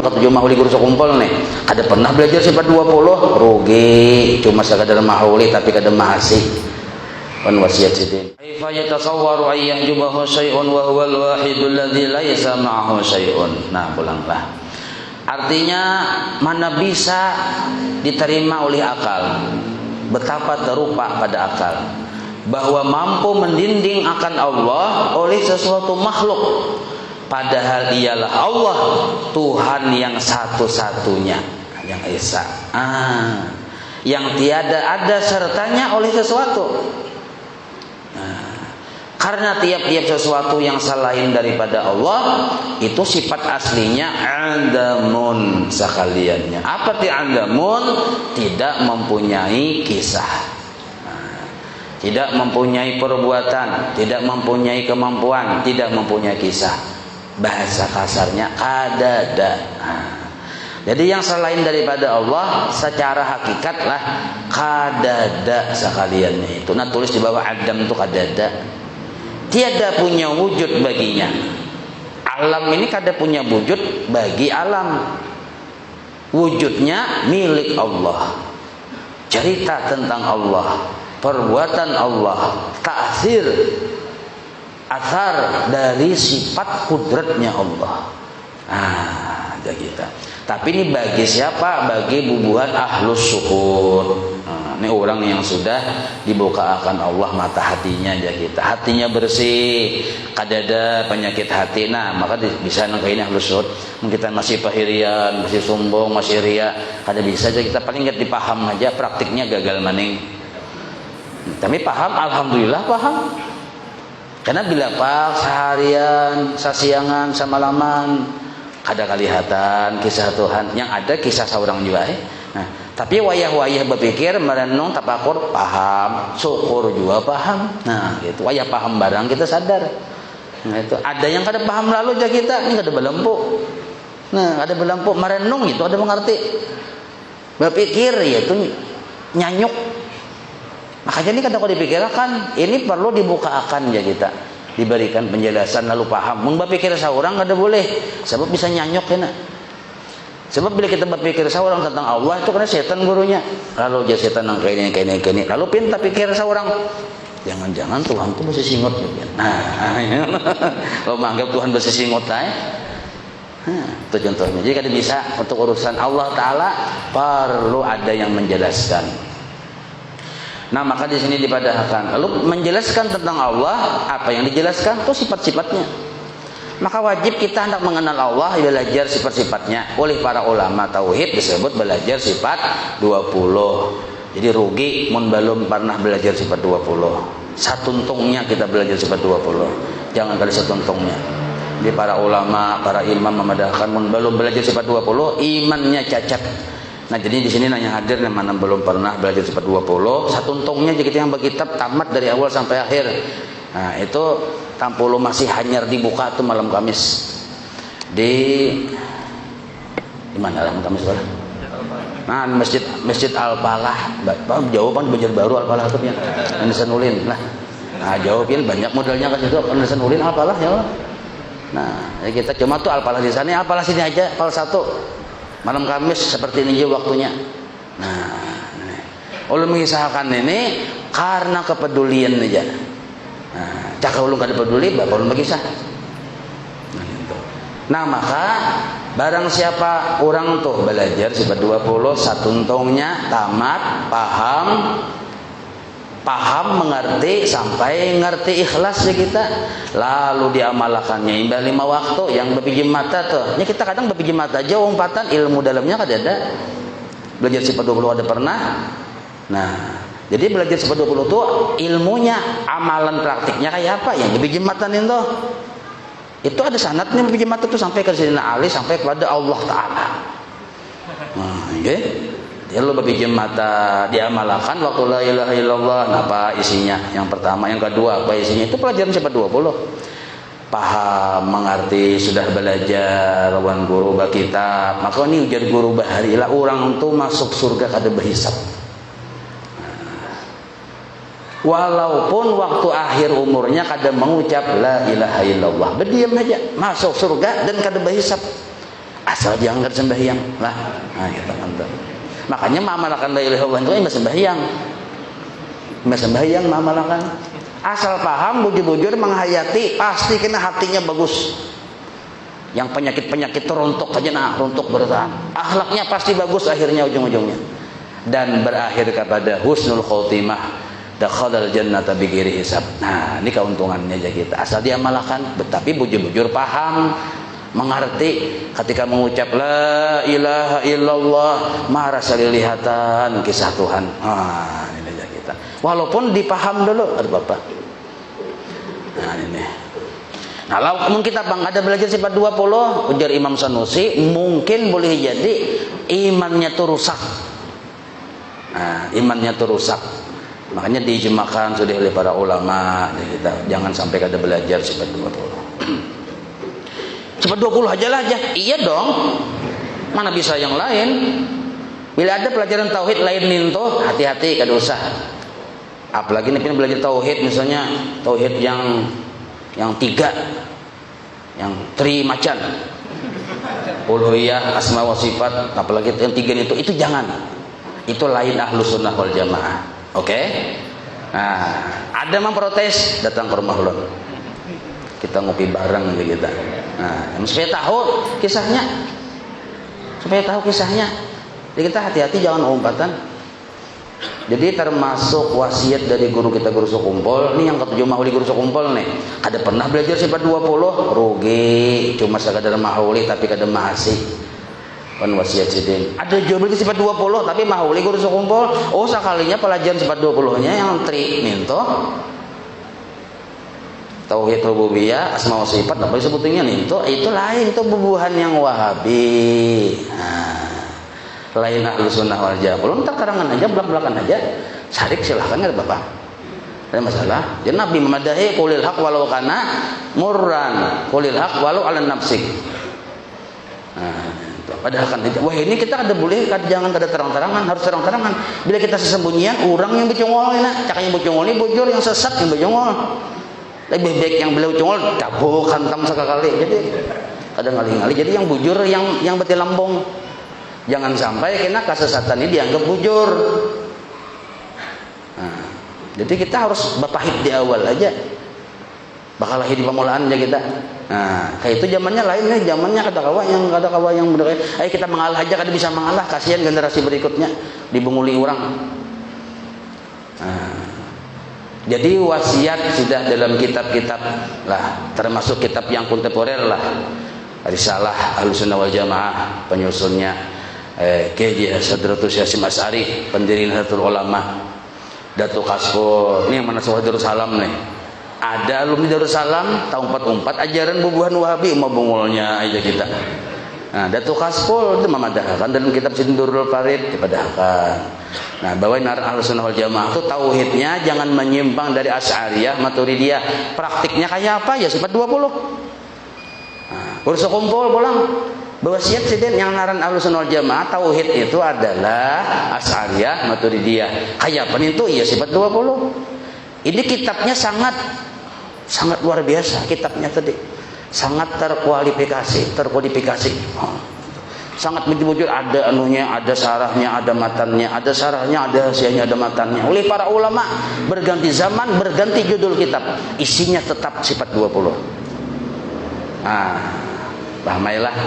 katujuh mahuli guru sekumpul nih kada pernah belajar sifat 20 rugi cuma sekadar mahuli tapi kada mahasi wan wasiat sidin kaifa yatasawwaru ay yahjubahu syai'un wa huwal wahidul ladzi laisa ma'ahu syai'un. Nah pulanglah artinya mana bisa diterima oleh akal, betapa terupa pada akal bahwa mampu mendinding akan Allah oleh sesuatu makhluk, padahal dialah Allah Tuhan yang satu-satunya, yang esa, yang tiada ada sertanya oleh sesuatu. Karena tiap-tiap sesuatu yang selain daripada Allah itu sifat aslinya adamun sekaliannya. Apa ti adamun? Tidak mempunyai kisah, tidak mempunyai perbuatan, tidak mempunyai kemampuan, tidak mempunyai kisah. Bahasa kasarnya kadada. Jadi yang selain daripada Allah secara hakikatlah kadada sekaliannya itu. Nah tulis di bawah adam itu kadada. Tiada punya wujud baginya. Alam ini kada punya wujud bagi alam. Wujudnya milik Allah. Cerita tentang Allah, perbuatan Allah, ta'sir, athar dari sifat kudratnya Allah. Ada kita. Tapi ini bagi siapa? Bagi bubuhan ahlus syukur. Ini orang yang sudah dibukakan Allah mata hatinya aja kita. Hatinya bersih, kadada penyakit hati. Nah, maka bisa nangkain ahlus syukur. Kita masih pahirian, masih sombong, masih ria, kada bisa aja kita paling nggak dipaham aja, praktiknya gagal maning. Tapi paham, alhamdulillah paham. Karena bila pak seharian, sasiangan, samalaman, kada kelihatan kisah Tuhan. Yang ada kisah seorang juga. Nah, tapi wayah-wayah berpikir, merenung, tapakur, paham, syukur juga paham. Nah, gitu. Wayah paham barang kita sadar. Nah, itu ada yang kada paham lalu aja kita, ini kada belempu. Nah, ada belempu, merenung itu ada mengerti. Berpikir yaitu nyanyuk. Makanya ini kada kau dipikirkan, ini perlu dibukakan ya kita. Diberikan penjelasan lalu paham. Mun berpikir seorang kada boleh, sebab bisa nyanyuk kena. Sebab bila kita berpikir seorang tentang Allah itu karena setan gurunya. Lalu dia setan yang kaini. Lalu pinta pikir seorang, jangan-jangan Tuhan itu masih singot. Nah, kalau menganggap Tuhan masih singot, itu contohnya. Jadi kada bisa untuk urusan Allah Taala perlu ada yang menjelaskan. Nah, maka di sini dipadahkan. Lalu menjelaskan tentang Allah, apa yang dijelaskan itu sifat-sifatnya. Maka wajib kita hendak mengenal Allah, belajar sifat-sifatnya. Oleh para ulama tauhid disebut belajar sifat 20. Jadi rugi mun belum pernah belajar sifat 20. Satuntungnya kita belajar sifat 20. Jangan kali satuntungnya. Jadi para ulama, para imam memadahkan mun belum belajar sifat 20, imannya cacat. Nah, jadi di sini nanya hadir yang mana belum pernah belajar sifat 20, satuntungnya jadi kita yang berkitab tamat dari awal sampai akhir. Nah, itu tampulu masih hanyar dibuka tuh malam Kamis di mana malam Kamis sekarang? Nah, masjid Al-Falah. Jawaban Banjarbaru Al-Falah tuh ya. Anderson Ulin. Nah, jawabin banyak modalnya ke situ Anderson Ulin Al-Falah ya. Nah, kita cuma tuh Al-Falah di sana, Al-Falah sini aja, Al 1. Malam Kamis seperti ini waktunya. Nah, ulun mengisahkan ini karena kepedulian aja. Nah, cakap ulun kada peduli, bapak ulun mengisah. Nah, maka barang siapa orang tuh belajar sifat 20 satuntungnya tamat, paham, mengerti sampai ngerti ikhlas ya kita, lalu diamalkannya imbah 5 waktu yang berpijam mata tuh. Ini kita kadang berpijam mata aja umpatan ilmu dalamnya kada ada. Belajar sifat 20 ada pernah. Nah, jadi belajar sifat 20 tuh ilmunya, amalan praktiknya kayak apa yang berpijam mata itu. Itu ada sanadnya berpijam mata tuh sampai ke Sayyidina Ali, sampai kepada Allah Taala. Nah, okay. Dia lu berpijam mata, diamalkan waktu la ilaha illallah. Apa isinya? Yang pertama, yang kedua apa isinya? Itu pelajaran sifat 20. Paham, mengerti, sudah belajar lawan guru bah kitab. Maka ini ujar guru baharilah orang tuh masuk surga kada berhisab. Walaupun waktu akhir umurnya kada mengucap la ilaha illallah, berdiam aja masuk surga dan kada berhisab. asal jangan sembahyang lah. Nah, kita mantap. Makanya mengamalkan la ilaha illallah itu sembahyang. Sembahyang mengamalkan. Asal paham bujur-bujur menghayati, pasti kena hatinya bagus. Yang penyakit-penyakit rontok aja, nah rontok bertahan. Akhlaknya pasti bagus akhirnya ujung-ujungnya. Dan berakhir kepada husnul khotimah, dakhalal jannata bighairi hisab. Nah, ini keuntungannya aja kita. Asal diamalkan, tapi bujur-bujur paham, mengerti ketika mengucap la ilaha illallah, maha rasa lilihatan kisah Tuhan. Ah, ini aja kita. Walaupun dipaham dulu, ada Bapak. Nah, ini. Nah, kalau kita ada belajar sifat 20, ujar Imam Sanusi, mungkin boleh jadi imannya tuh rusak. Nah, imannya tuh rusak. Makanya diijmakan sudah oleh para ulama, kita jangan sampai kada belajar sifat 20. Sifat 20 aja lah aja. Iya dong. Mana bisa yang lain? Bila ada pelajaran tauhid lain ninto, hati-hati kada usah. Apalagi nih belajar tauhid, misalnya tauhid yang 3, yang tri macan, uluhiyah, asma wa sifat, apalagi yang 3 itu jangan. Itu lain ahlus sunnah wal jamaah. Oke? Nah, ada memprotes, datang ke rumah ulun. Kita ngopi bareng aja kita. Nah, supaya tahu kisahnya. Jadi kita hati-hati jangan umpatan. Jadi termasuk wasiat dari guru kita, guru sekumpul. Ini yang ketujuh mahuli guru sekumpul nih. Kada pernah belajar sifat 20, rugi. Cuma sekadar mahuli tapi kada mahasi. Kan wasiat sidin. Ada jual beli sifat 20 tapi mahuli guru sekumpul. Oh, sekalinya pelajaran sifat 20-nya yang tri minto. Tauhid rububiyah, asma wa sifat, apa disebutnya minto, itu lain, itu bubuhan yang Wahabi. Nah, lain ahlus sunnah wal jamaah. Belum tak karangan aja, belak-belakan aja. Sarik silahkan ada Bapak. Ada masalah. Jadi Nabi memadahi qulil haq walau kana murran, qulil haq walau ala nafsik. Nah, padahal kan wah ini kita ada boleh jangan kada terang-terangan, harus terang-terangan. Bila kita sesembunyian orang yang bejongol enak, cakanya bejongol ini bujur, yang sesat yang bejongol. Lebih baik yang beliau congol cabuk hantam sekali. Jadi kadang ngali-ngali. Jadi yang bujur yang betil lambung. Jangan sampai kena kesesatan ini dianggap bujur. Nah, jadi kita harus bapahit di awal aja. Bakal lahir di pemulaan aja kita. Nah, kayak itu zamannya lain nih, zamannya kada kawa yang bener. Ayo kita mengalah aja, kada bisa mengalah, kasihan generasi berikutnya dibunguli orang. Nah, jadi wasiat sudah dalam kitab-kitab lah, termasuk kitab yang kontemporer lah. Risalah Ahlussunnah wal Jamaah, penyusunnya K.J. Hadratus Yasim Asy'ari, pendiri Nahdlatul Ulama. Datuk Kasful, ini yang mana Suhad Darussalam nih. Ada alumni Darussalam tahun 44 ajaran bubuhan Wahabi, mau bungulnya aja kita. Nah, Datuk Kasful itu memadahkan dalam kitab Sindurul Farid dipadahkan. Nah, bawain Ahlussunnah wal Jamaah itu tauhidnya jangan menyimpang dari Asy'ariyah, Maturidiyah. Praktiknya kayak apa? Ya sifat 20. Nah, kursus kumpul pulang. Wasiat sidin yang naran Ahlussunnah wal Jamaah tauhid itu adalah Asy'ariyah, Maturidiyah. Kayak apa itu? Ya sifat 20. Ini kitabnya sangat luar biasa kitabnya tadi. Sangat terkualifikasi. Sangat bujur, ada anunya, ada sarahnya, ada matannya, ada sarahnya, ada hasiahnya, ada matannya. Oleh para ulama berganti zaman, berganti judul kitab, isinya tetap sifat 20. Nah, pahamilah.